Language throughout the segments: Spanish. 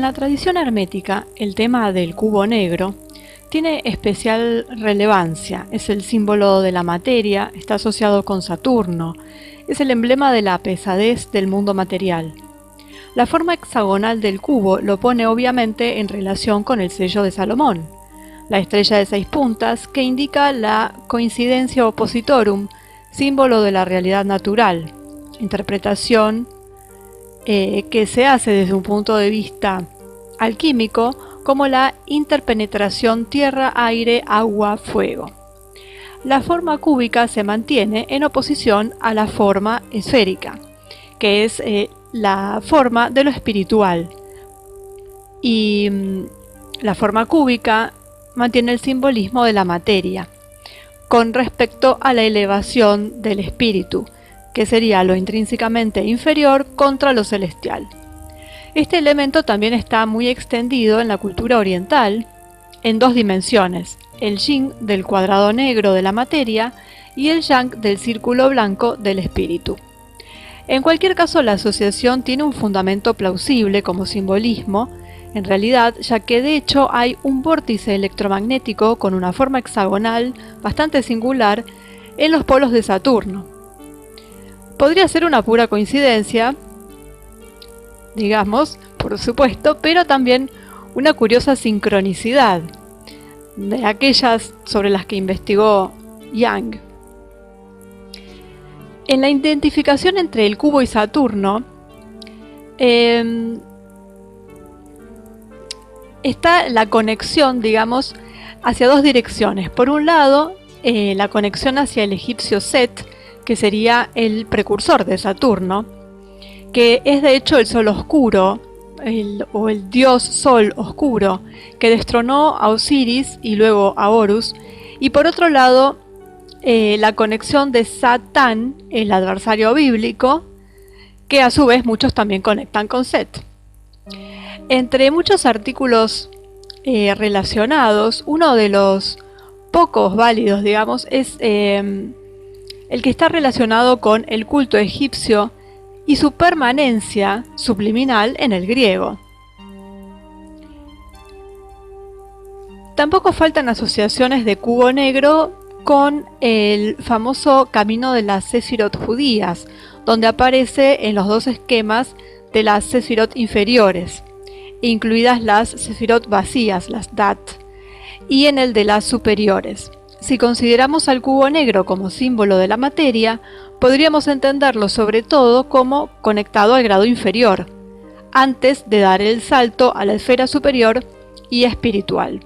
la tradición hermética, el tema del cubo negro tiene especial relevancia. Es el símbolo de la materia, está asociado con Saturno, es el emblema de la pesadez del mundo material. La forma hexagonal del cubo lo pone obviamente en relación con el sello de Salomón, la estrella de 6 puntas que indica la coincidencia oppositorum, símbolo de la realidad natural, interpretación que se hace desde un punto de vista alquímico como la interpenetración tierra-aire-agua-fuego. La forma cúbica se mantiene en oposición a la forma esférica, que es la forma de lo espiritual, y la forma cúbica mantiene el simbolismo de la materia con respecto a la elevación del espíritu, que sería lo intrínsecamente inferior contra lo celestial. Este elemento también está muy extendido en la cultura oriental en 2 dimensiones, el yin del cuadrado negro de la materia y el yang del círculo blanco del espíritu. En cualquier caso, la asociación tiene un fundamento plausible como simbolismo, en realidad, ya que de hecho hay un vórtice electromagnético con una forma hexagonal bastante singular en los polos de Saturno. Podría ser una pura coincidencia, digamos, por supuesto, pero también una curiosa sincronicidad, de aquellas sobre las que investigó Young. En la identificación entre el cubo y Saturno está la conexión, digamos, hacia 2 direcciones. Por un lado, la conexión hacia el egipcio Set, que sería el precursor de Saturno, que es de hecho el sol oscuro, o el dios sol oscuro, que destronó a Osiris y luego a Horus, y por otro lado la conexión de Satán, el adversario bíblico, que a su vez muchos también conectan con Set. Entre muchos artículos relacionados, uno de los pocos válidos, digamos, es el que está relacionado con el culto egipcio y su permanencia subliminal en el griego. Tampoco faltan asociaciones de cubo negro con el famoso camino de las Sefirot judías, donde aparece en los 2 esquemas de las Sefirot inferiores, incluidas las Sefirot vacías, las Dat, y en el de las superiores. Si consideramos al cubo negro como símbolo de la materia, podríamos entenderlo sobre todo como conectado al grado inferior, antes de dar el salto a la esfera superior y espiritual.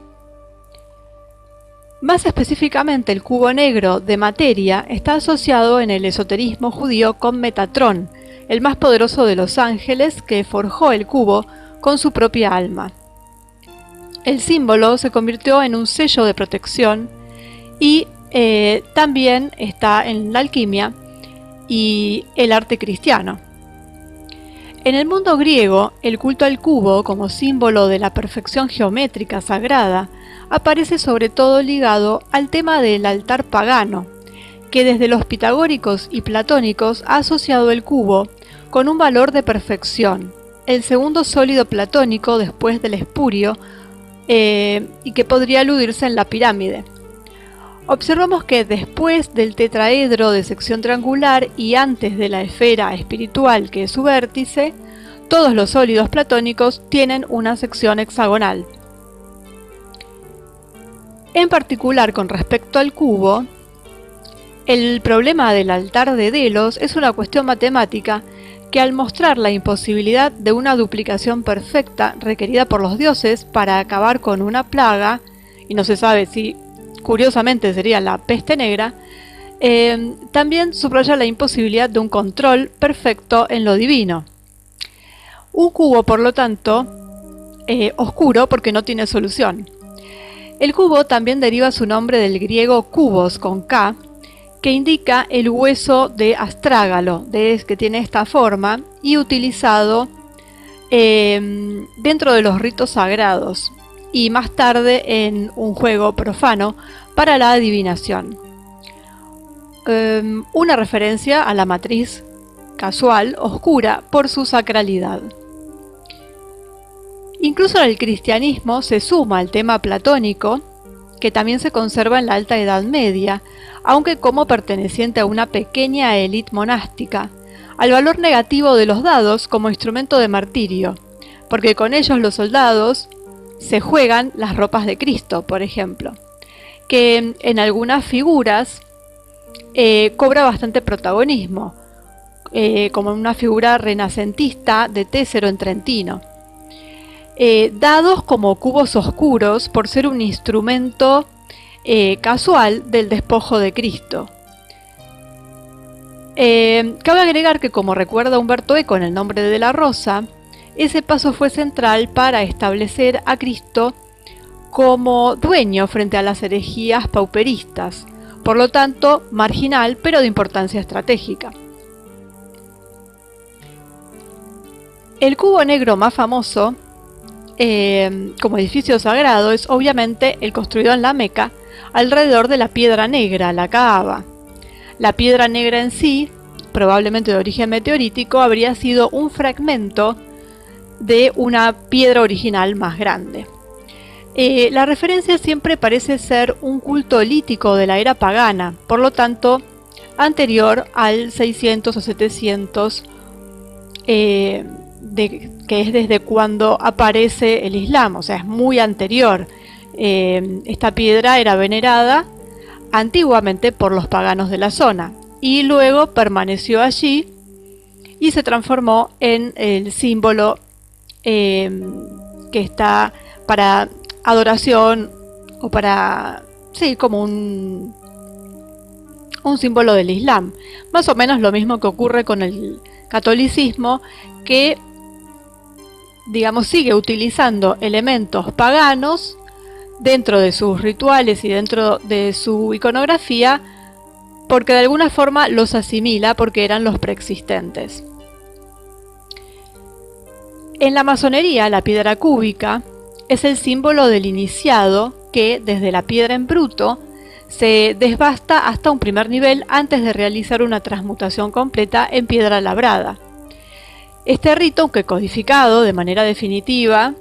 Más específicamente, el cubo negro de materia está asociado en el esoterismo judío con Metatrón, el más poderoso de los ángeles que forjó el cubo con su propia alma. El símbolo se convirtió en un sello de protección y también está en la alquimia y el arte cristiano. En el mundo griego, el culto al cubo como símbolo de la perfección geométrica sagrada aparece sobre todo ligado al tema del altar pagano, que desde los pitagóricos y platónicos ha asociado el cubo con un valor de perfección, el segundo sólido platónico después del espurio, y que podría aludirse en la pirámide. Observamos que después del tetraedro de sección triangular y antes de la esfera espiritual, que es su vértice, todos los sólidos platónicos tienen una sección hexagonal. En particular, con respecto al cubo, el problema del altar de Delos es una cuestión matemática que, al mostrar la imposibilidad de una duplicación perfecta requerida por los dioses para acabar con una plaga, y no se sabe si curiosamente sería la peste negra, también subraya la imposibilidad de un control perfecto en lo divino. Un cubo, por lo tanto, oscuro porque no tiene solución. El cubo también deriva su nombre del griego kubos con K, que indica el hueso de astrágalo, que tiene esta forma y utilizado dentro de los ritos sagrados y más tarde en un juego profano para la adivinación. Una referencia a la matriz casual oscura por su sacralidad. Incluso en el cristianismo se suma el tema platónico, que también se conserva en la Alta Edad Media, aunque como perteneciente a una pequeña élite monástica, al valor negativo de los dados como instrumento de martirio, porque con ellos los soldados se juegan las ropas de Cristo, por ejemplo, que en algunas figuras cobra bastante protagonismo, como una figura renacentista de Tésero en Trentino. Dados como cubos oscuros por ser un instrumento casual del despojo de Cristo. Cabe agregar que, como recuerda Humberto Eco en El nombre de la rosa, ese paso fue central para establecer a Cristo como dueño frente a las herejías pauperistas, por lo tanto marginal pero de importancia estratégica. El cubo negro más famoso como edificio sagrado es obviamente el construido en la Meca alrededor de la piedra negra, la Kaaba. La piedra negra en sí, probablemente de origen meteorítico, habría sido un fragmento de una piedra original más grande. La referencia siempre parece ser un culto lítico de la era pagana, por lo tanto anterior al 600 o 700, que es desde cuando aparece el Islam, o sea, es muy anterior. Esta piedra era venerada antiguamente por los paganos de la zona y luego permaneció allí y se transformó en el símbolo que está para adoración o para, sí, como un símbolo del Islam. Más o menos lo mismo que ocurre con el catolicismo, que digamos sigue utilizando elementos paganos dentro de sus rituales y dentro de su iconografía, porque de alguna forma los asimila porque eran los preexistentes. En la masonería, la piedra cúbica es el símbolo del iniciado que, desde la piedra en bruto, se desbasta hasta un primer nivel antes de realizar una transmutación completa en piedra labrada. Este rito, aunque codificado de manera definitiva,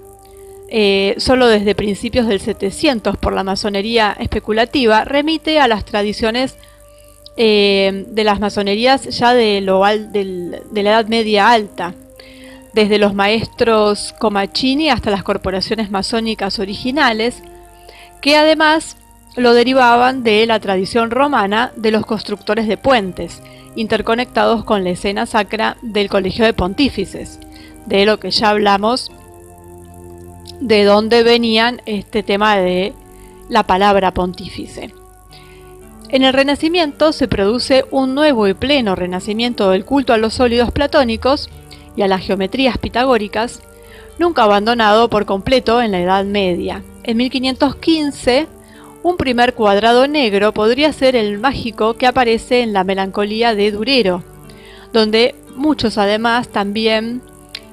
solo desde principios del 700 por la masonería especulativa, remite a las tradiciones de las masonerías ya de la Edad Media Alta, desde los maestros Comacchini hasta las corporaciones masónicas originales, que además lo derivaban de la tradición romana de los constructores de puentes, interconectados con la escena sacra del Colegio de Pontífices, de lo que ya hablamos, de dónde venían este tema de la palabra pontífice. En el Renacimiento se produce un nuevo y pleno renacimiento del culto a los sólidos platónicos y a las geometrías pitagóricas, nunca abandonado por completo en la Edad Media. En 1515, un primer cuadrado negro podría ser el mágico que aparece en la Melancolía de Durero, donde muchos además también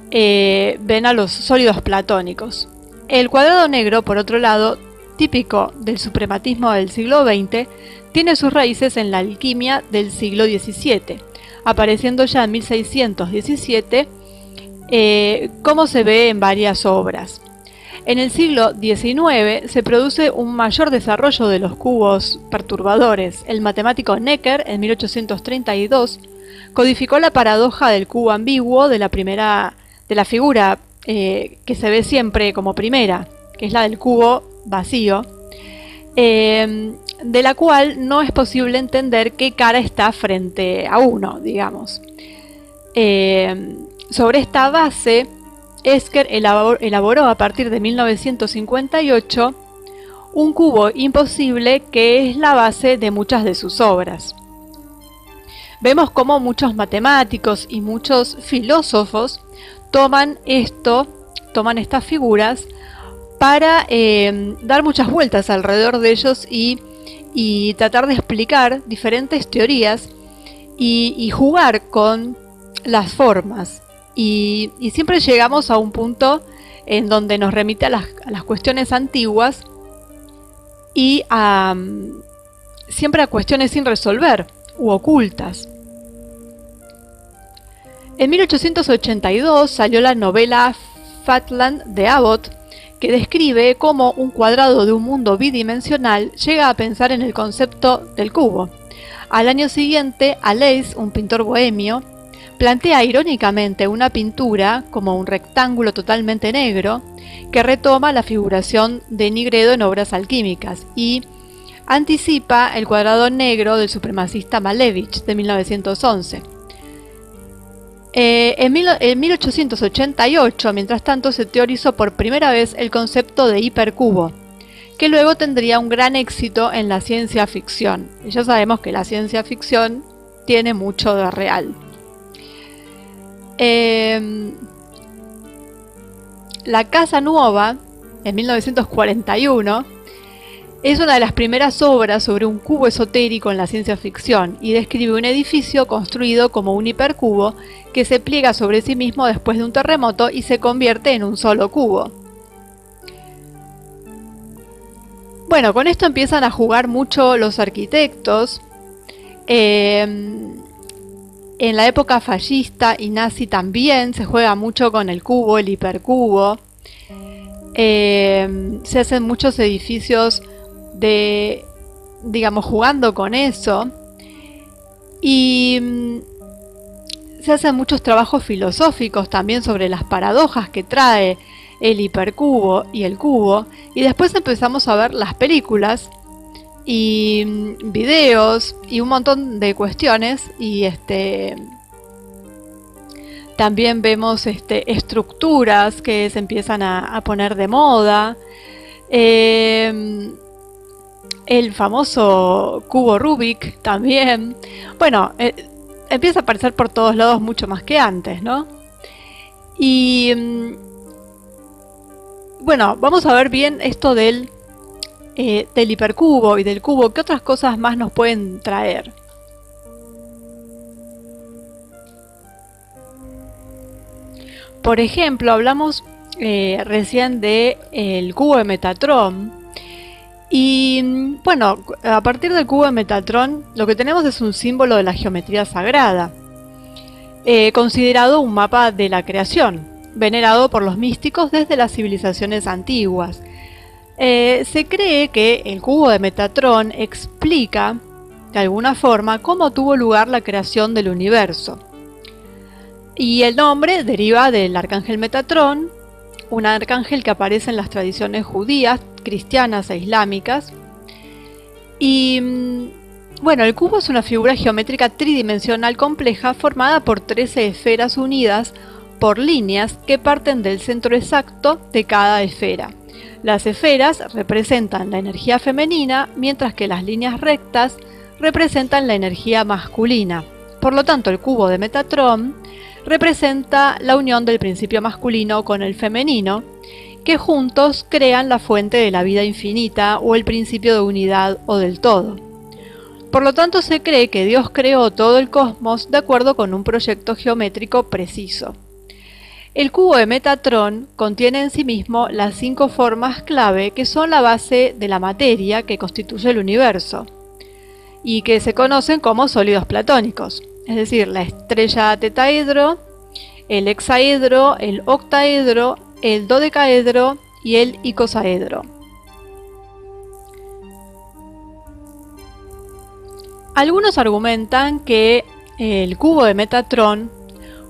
ven a los sólidos platónicos. El cuadrado negro, por otro lado, típico del suprematismo del siglo XX, tiene sus raíces en la alquimia del siglo XVII, apareciendo ya en 1617, como se ve en varias obras. En el siglo XIX se produce un mayor desarrollo de los cubos perturbadores. El matemático Necker, en 1832, codificó la paradoja del cubo ambiguo de la figura que se ve siempre como primera, que es la del cubo vacío, de la cual no es posible entender qué cara está frente a uno, digamos. Sobre esta base, Escher elaboró a partir de 1958 un cubo imposible que es la base de muchas de sus obras. Vemos cómo muchos matemáticos y muchos filósofos toman estas figuras para dar muchas vueltas alrededor de ellos y tratar de explicar diferentes teorías y jugar con las formas. Y siempre llegamos a un punto en donde nos remite a las cuestiones antiguas y siempre a cuestiones sin resolver u ocultas. En 1882 salió la novela Fatland de Abbott, que describe cómo un cuadrado de un mundo bidimensional llega a pensar en el concepto del cubo. Al año siguiente, Aleix, un pintor bohemio, plantea irónicamente una pintura como un rectángulo totalmente negro que retoma la figuración de Nigredo en Obras alquímicas y anticipa el cuadrado negro del supremacista Malevich de 1911. En 1888, mientras tanto, se teorizó por primera vez el concepto de hipercubo, que luego tendría un gran éxito en la ciencia ficción. Y ya sabemos que la ciencia ficción tiene mucho de real. La Casa Nuova, en 1941, es una de las primeras obras sobre un cubo esotérico en la ciencia ficción y describe un edificio construido como un hipercubo que se pliega sobre sí mismo después de un terremoto y se convierte en un solo cubo. Bueno, con esto empiezan a jugar mucho los arquitectos. En la época fascista y nazi también se juega mucho con el cubo, el hipercubo. Se hacen muchos edificios digamos, jugando con eso. Y se hacen muchos trabajos filosóficos también sobre las paradojas que trae el hipercubo y el cubo. Y después empezamos a ver las películas y videos y un montón de cuestiones y también vemos estructuras que se empiezan a poner de moda. El famoso cubo Rubik también. Bueno, empieza a aparecer por todos lados mucho más que antes, ¿no? Y bueno, vamos a ver bien esto del hipercubo y del cubo. ¿Qué otras cosas más nos pueden traer? Por ejemplo, hablamos recién del cubo de Metatron. Y bueno, a partir del cubo de Metatron lo que tenemos es un símbolo de la geometría sagrada, considerado un mapa de la creación, venerado por los místicos desde las civilizaciones antiguas. Se cree que el cubo de Metatron explica, de alguna forma, cómo tuvo lugar la creación del universo. Y el nombre deriva del arcángel Metatron, un arcángel que aparece en las tradiciones judías, cristianas e islámicas. Y bueno, el cubo es una figura geométrica tridimensional compleja formada por 13 esferas unidas por líneas que parten del centro exacto de cada esfera. Las esferas representan la energía femenina, mientras que las líneas rectas representan la energía masculina. Por lo tanto, el cubo de Metatron representa la unión del principio masculino con el femenino, que juntos crean la fuente de la vida infinita o el principio de unidad o del todo. Por lo tanto, se cree que Dios creó todo el cosmos de acuerdo con un proyecto geométrico preciso. El cubo de Metatron contiene en sí mismo las 5 formas clave que son la base de la materia que constituye el universo y que se conocen como sólidos platónicos. Es decir, la estrella tetaedro, el hexaedro, el octaedro, el dodecaedro y el icosaedro. Algunos argumentan que el cubo de Metatron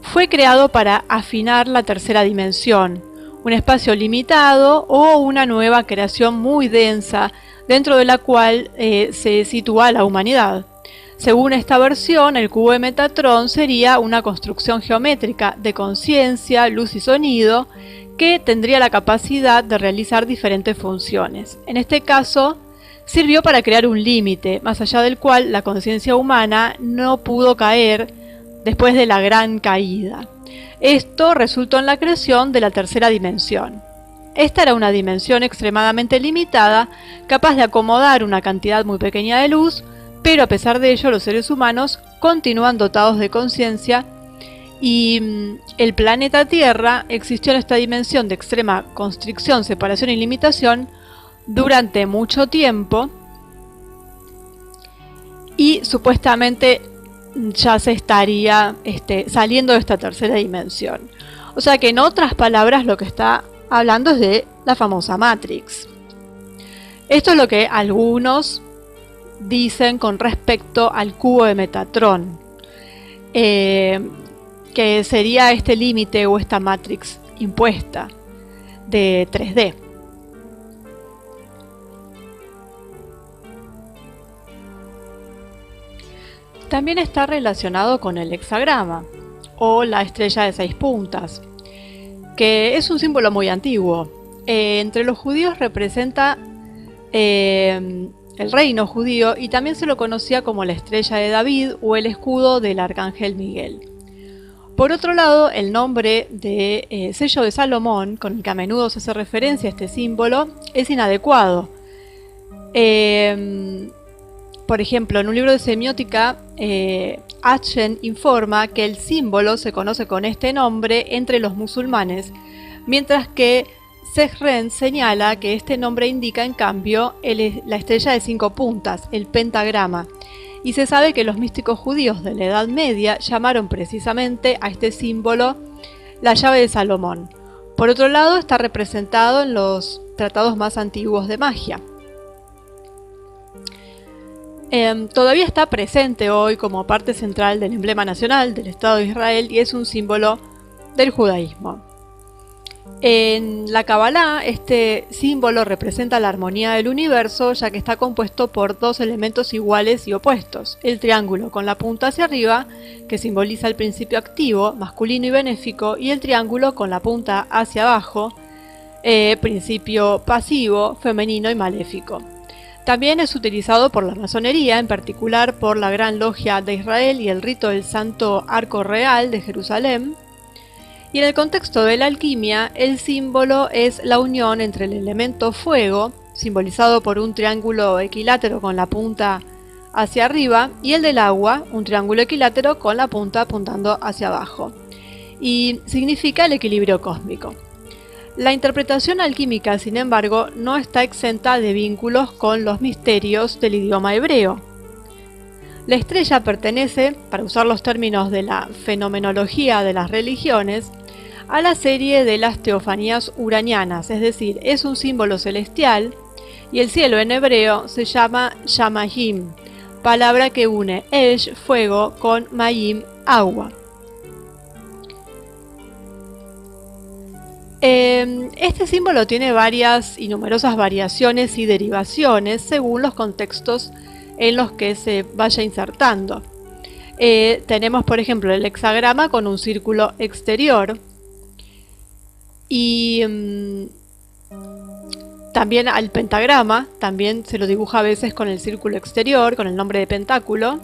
fue creado para afinar la tercera dimensión, un espacio limitado o una nueva creación muy densa dentro de la cual se sitúa la humanidad. Según esta versión, el cubo de Metatron sería una construcción geométrica de conciencia, luz y sonido que tendría la capacidad de realizar diferentes funciones. En este caso, sirvió para crear un límite, más allá del cual la conciencia humana no pudo caer después de la gran caída. Esto resultó en la creación de la tercera dimensión. Esta era una dimensión extremadamente limitada, capaz de acomodar una cantidad muy pequeña de luz, pero a pesar de ello los seres humanos continúan dotados de conciencia y el planeta Tierra existió en esta dimensión de extrema constricción, separación y limitación durante mucho tiempo y supuestamente ya se estaría saliendo de esta tercera dimensión. O sea que en otras palabras lo que está hablando es de la famosa Matrix. Esto es lo que algunos dicen con respecto al cubo de Metatron, que sería este límite o esta Matrix impuesta de 3D. También está relacionado con el hexagrama o la estrella de 6 puntas, que es un símbolo muy antiguo. Entre los judíos representa el reino judío y también se lo conocía como la estrella de David o el escudo del arcángel Miguel. Por otro lado, el nombre de sello de Salomón, con el que a menudo se hace referencia a este símbolo, es inadecuado. Por ejemplo, en un libro de semiótica, Achen informa que el símbolo se conoce con este nombre entre los musulmanes, mientras que Sehren señala que este nombre indica en cambio la estrella de 5 puntas, el pentagrama, y se sabe que los místicos judíos de la Edad Media llamaron precisamente a este símbolo la llave de Salomón. Por otro lado, está representado en los tratados más antiguos de magia. Todavía está presente hoy como parte central del emblema nacional del Estado de Israel y es un símbolo del judaísmo. En la Kabbalah, este símbolo representa la armonía del universo, ya que está compuesto por dos elementos iguales y opuestos: el triángulo con la punta hacia arriba, que simboliza el principio activo, masculino y benéfico, y el triángulo con la punta hacia abajo, principio pasivo, femenino y maléfico. También es utilizado por la masonería, en particular por la Gran Logia de Israel y el rito del Santo Arco Real de Jerusalén. Y en el contexto de la alquimia, el símbolo es la unión entre el elemento fuego, simbolizado por un triángulo equilátero con la punta hacia arriba, y el del agua, un triángulo equilátero con la punta apuntando hacia abajo. Y significa el equilibrio cósmico. La interpretación alquímica, sin embargo, no está exenta de vínculos con los misterios del idioma hebreo. La estrella pertenece, para usar los términos de la fenomenología de las religiones, a la serie de las teofanías uranianas, es decir, es un símbolo celestial, y el cielo en hebreo se llama Shamayim, palabra que une Esh, fuego, con Mayim, agua. Este símbolo tiene varias y numerosas variaciones y derivaciones según los contextos en los que se vaya insertando. Tenemos, por ejemplo, el hexagrama con un círculo exterior y también al pentagrama, también se lo dibuja a veces con el círculo exterior, con el nombre de pentáculo,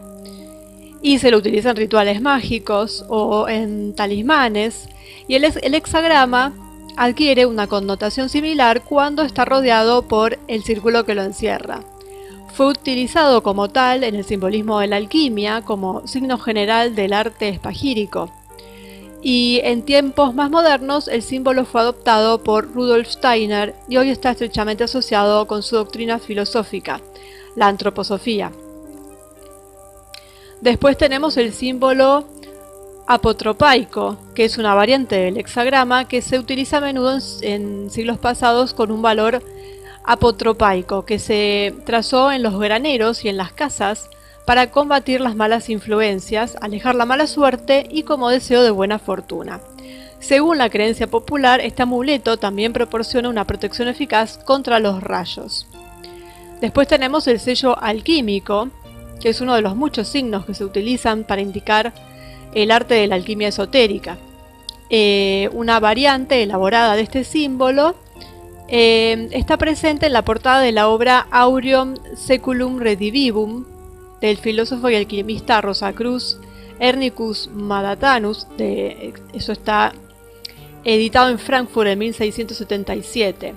y se lo utiliza en rituales mágicos o en talismanes, y el hexagrama adquiere una connotación similar cuando está rodeado por el círculo que lo encierra. Fue utilizado como tal en el simbolismo de la alquimia como signo general del arte espagírico. Y en tiempos más modernos el símbolo fue adoptado por Rudolf Steiner y hoy está estrechamente asociado con su doctrina filosófica, la antroposofía. Después tenemos el símbolo apotropaico, que es una variante del hexagrama que se utiliza a menudo en siglos pasados con un valor apotropaico, que se trazó en los graneros y en las casas para combatir las malas influencias, alejar la mala suerte y como deseo de buena fortuna. Según la creencia popular, este amuleto también proporciona una protección eficaz contra los rayos. Después tenemos el sello alquímico, que es uno de los muchos signos que se utilizan para indicar el arte de la alquimia esotérica. Una variante elaborada de este símbolo está presente en la portada de la obra Aureum Seculum Redivivum del filósofo y alquimista Rosacruz Hernicus Madatanus. Eso está editado en Frankfurt en 1677.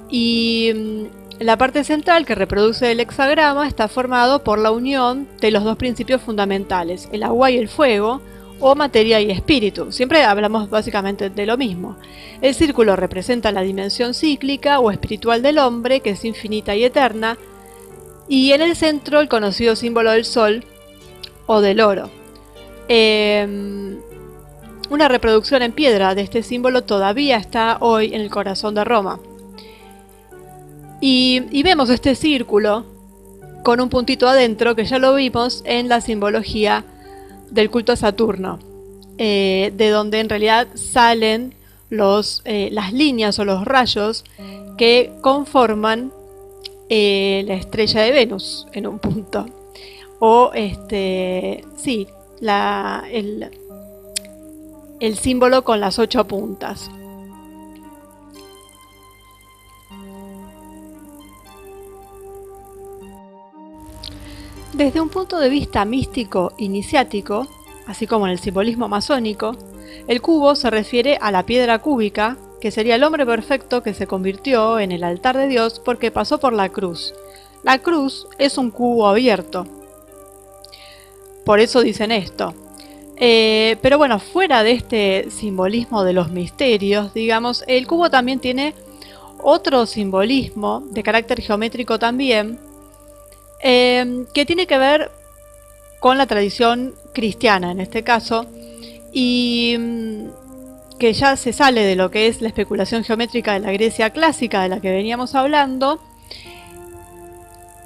Y la parte central que reproduce el hexagrama está formado por la unión de los dos principios fundamentales, el agua y el fuego, o materia y espíritu. Siempre hablamos básicamente de lo mismo. El círculo representa la dimensión cíclica o espiritual del hombre, que es infinita y eterna, y en el centro el conocido símbolo del sol o del oro. Un una reproducción en piedra de este símbolo todavía está hoy en el corazón de Roma. Y vemos este círculo con un puntito adentro que ya lo vimos en la simbología del culto a Saturno, de donde en realidad salen las líneas o los rayos que conforman la estrella de Venus en un punto. O sí, el símbolo con las 8 puntas. Desde un punto de vista místico iniciático, así como en el simbolismo masónico, el cubo se refiere a la piedra cúbica, que sería el hombre perfecto que se convirtió en el altar de Dios porque pasó por la cruz. La cruz es un cubo abierto. Por eso dicen esto. Pero bueno, fuera de este simbolismo de los misterios, digamos, el cubo también tiene otro simbolismo de carácter geométrico también, que tiene que ver con la tradición cristiana en este caso, y que ya se sale de lo que es la especulación geométrica de la Grecia clásica de la que veníamos hablando,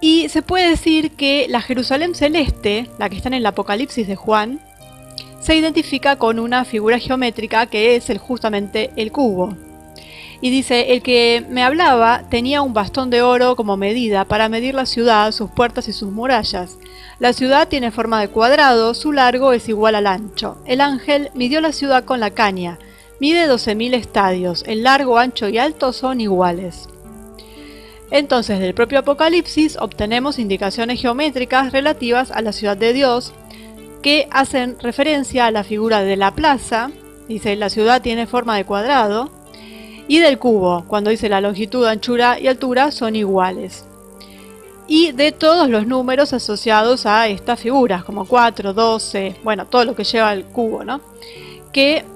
y se puede decir que la Jerusalén celeste, la que está en el Apocalipsis de Juan, se identifica con una figura geométrica que es justamente el cubo. Y dice, el que me hablaba tenía un bastón de oro como medida para medir la ciudad, sus puertas y sus murallas. La ciudad tiene forma de cuadrado, su largo es igual al ancho. El ángel midió la ciudad con la caña, mide 12.000 estadios, el largo, ancho y alto son iguales. Entonces, del propio Apocalipsis obtenemos indicaciones geométricas relativas a la ciudad de Dios, que hacen referencia a la figura de la plaza, dice la ciudad tiene forma de cuadrado, y del cubo, cuando dice la longitud, anchura y altura son iguales. Y de todos los números asociados a estas figuras, como 4, 12, bueno, todo lo que lleva el cubo, ¿no? Que,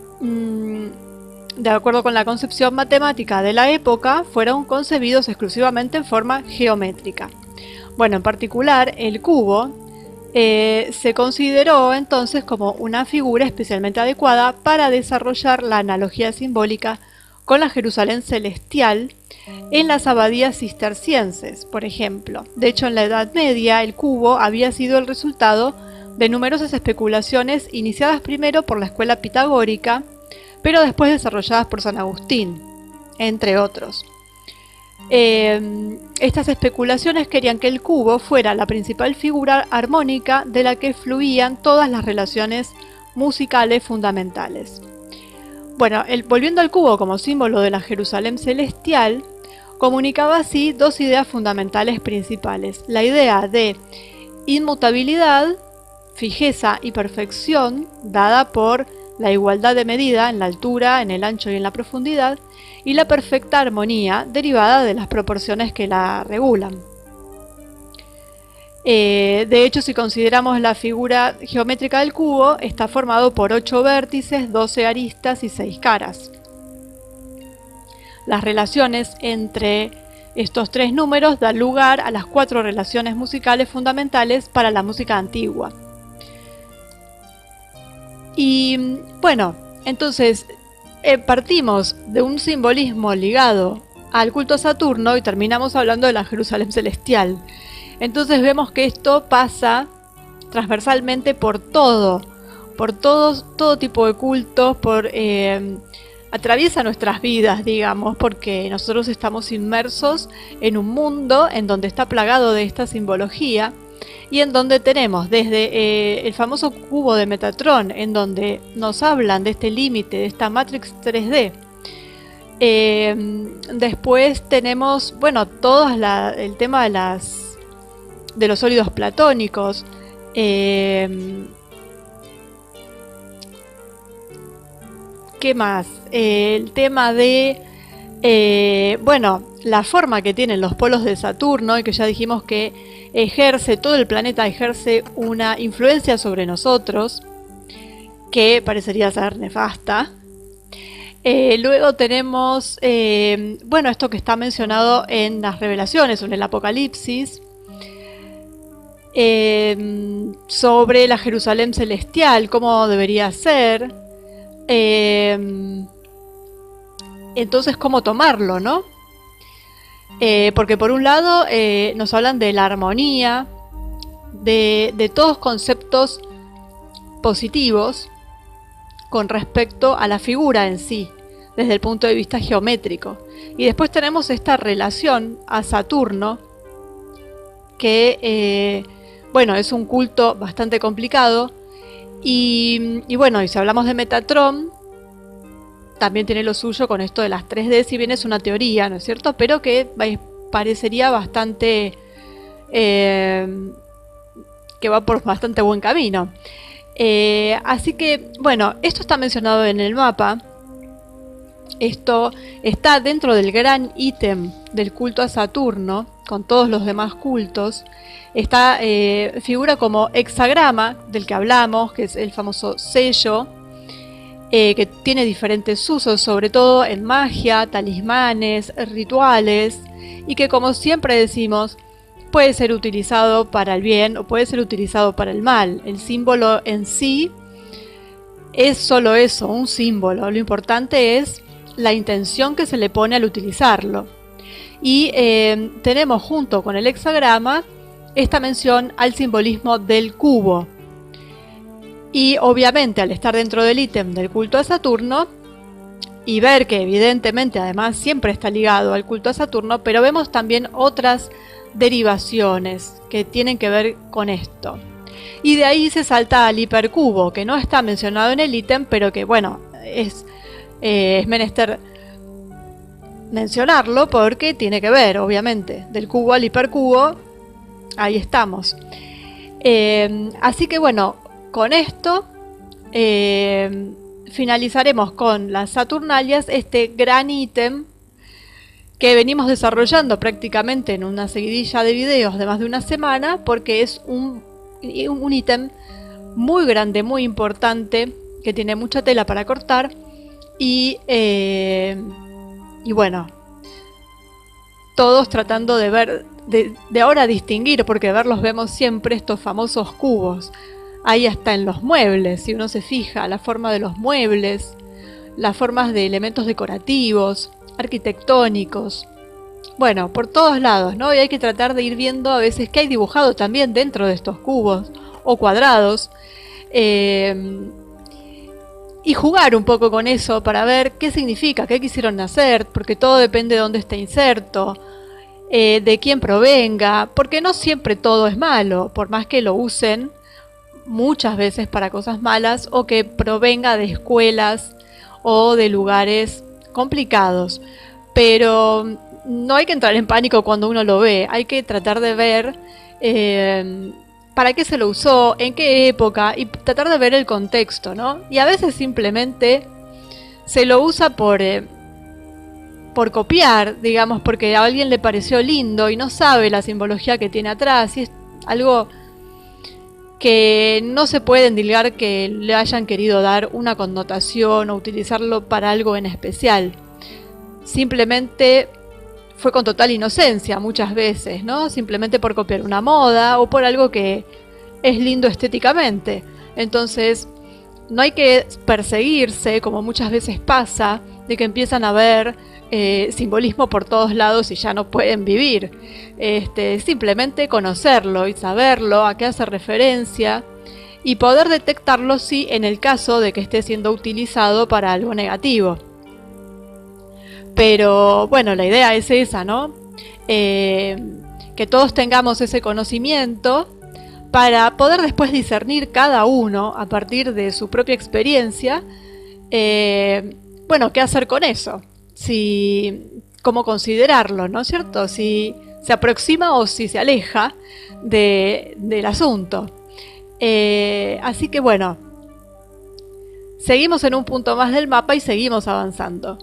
de acuerdo con la concepción matemática de la época, fueron concebidos exclusivamente en forma geométrica. Bueno, en particular, el cubo se consideró entonces como una figura especialmente adecuada para desarrollar la analogía simbólica con la Jerusalén celestial en las abadías cistercienses, por ejemplo. De hecho, en la Edad Media, el cubo había sido el resultado de numerosas especulaciones iniciadas primero por la escuela pitagórica, pero después desarrolladas por San Agustín, entre otros. Estas especulaciones querían que el cubo fuera la principal figura armónica de la que fluían todas las relaciones musicales fundamentales. Bueno, volviendo al cubo como símbolo de la Jerusalén celestial, comunicaba así dos ideas fundamentales principales. La idea de inmutabilidad, fijeza y perfección, dada por la igualdad de medida en la altura, en el ancho y en la profundidad, y la perfecta armonía derivada de las proporciones que la regulan. De hecho, si consideramos la figura geométrica del cubo, está formado por 8 vértices, 12 aristas y 6 caras. Las relaciones entre estos 3 números dan lugar a las 4 relaciones musicales fundamentales para la música antigua. Y bueno, entonces partimos de un simbolismo ligado al culto a Saturno y terminamos hablando de la Jerusalén celestial. Entonces vemos que esto pasa transversalmente por todo tipo de cultos, atraviesa nuestras vidas, digamos, porque nosotros estamos inmersos en un mundo en donde está plagado de esta simbología y en donde tenemos desde el famoso cubo de Metatron, en donde nos hablan de este límite, de esta Matrix 3D. Después tenemos, bueno, todo el tema de los sólidos platónicos. ¿Qué más? El tema de, bueno, la forma que tienen los polos de Saturno, y que ya dijimos que todo el planeta ejerce una influencia sobre nosotros, que parecería ser nefasta. Luego tenemos, bueno, esto que está mencionado en las revelaciones o en el Apocalipsis, sobre la Jerusalén celestial, cómo debería ser. Entonces, ¿cómo tomarlo, no? Porque por un lado nos hablan de la armonía, de todos conceptos positivos con respecto a la figura en sí, desde el punto de vista geométrico. Y después tenemos esta relación a Saturno, que bueno, es un culto bastante complicado. Y bueno, y si hablamos de Metatron, también tiene lo suyo con esto de las 3D, si bien es una teoría, ¿no es cierto? Pero que parecería bastante... que va por bastante buen camino. Así que, bueno, esto está mencionado en el mapa. Esto está dentro del gran ítem del culto a Saturno, con todos los demás cultos. Está, figura como hexagrama, del que hablamos, que es el famoso sello, que tiene diferentes usos, sobre todo en magia, talismanes, rituales, y que, como siempre decimos, puede ser utilizado para el bien o puede ser utilizado para el mal. El símbolo en sí es solo eso, un símbolo. Lo importante es la intención que se le pone al utilizarlo. Y tenemos junto con el hexagrama esta mención al simbolismo del cubo. Y obviamente, al estar dentro del ítem del culto a Saturno, y ver que evidentemente además siempre está ligado al culto a Saturno, pero vemos también otras derivaciones que tienen que ver con esto. Y de ahí se salta al hipercubo, que no está mencionado en el ítem, pero que bueno, es menester mencionarlo porque tiene que ver, obviamente, del cubo al hipercubo. Ahí estamos. Así que bueno, con esto finalizaremos con las Saturnalias, este gran ítem que venimos desarrollando prácticamente en una seguidilla de videos de más de una semana, porque es un ítem muy grande, muy importante, que tiene mucha tela para cortar. Y bueno, todos tratando de ver, de ahora distinguir, porque verlos vemos siempre estos famosos cubos. Ahí hasta en los muebles, si uno se fija, la forma de los muebles, las formas de elementos decorativos, arquitectónicos, bueno, por todos lados, ¿no? Y hay que tratar de ir viendo a veces qué hay dibujado también dentro de estos cubos o cuadrados, y jugar un poco con eso para ver qué significa, qué quisieron hacer, porque todo depende de dónde esté inserto, de quién provenga, porque no siempre todo es malo, por más que lo usen muchas veces para cosas malas o que provenga de escuelas o de lugares complicados. Pero no hay que entrar en pánico cuando uno lo ve, hay que tratar de ver para qué se lo usó, en qué época, y tratar de ver el contexto, ¿no? Y a veces simplemente se lo usa por copiar, digamos, porque a alguien le pareció lindo y no sabe la simbología que tiene atrás, y es algo que no se puede endilgar que le hayan querido dar una connotación o utilizarlo para algo en especial. Simplemente fue con total inocencia muchas veces, ¿no? Simplemente por copiar una moda o por algo que es lindo estéticamente. Entonces, no hay que perseguirse, como muchas veces pasa, de que empiezan a ver simbolismo por todos lados y ya no pueden vivir. Simplemente conocerlo y saberlo, a qué hace referencia, y poder detectarlo si en el caso de que esté siendo utilizado para algo negativo. Pero bueno, la idea es esa, ¿no? Que todos tengamos ese conocimiento para poder después discernir cada uno a partir de su propia experiencia, bueno, qué hacer con eso, cómo considerarlo, ¿no es cierto? Si se aproxima o si se aleja del asunto. Así que bueno, seguimos en un punto más del mapa y seguimos avanzando.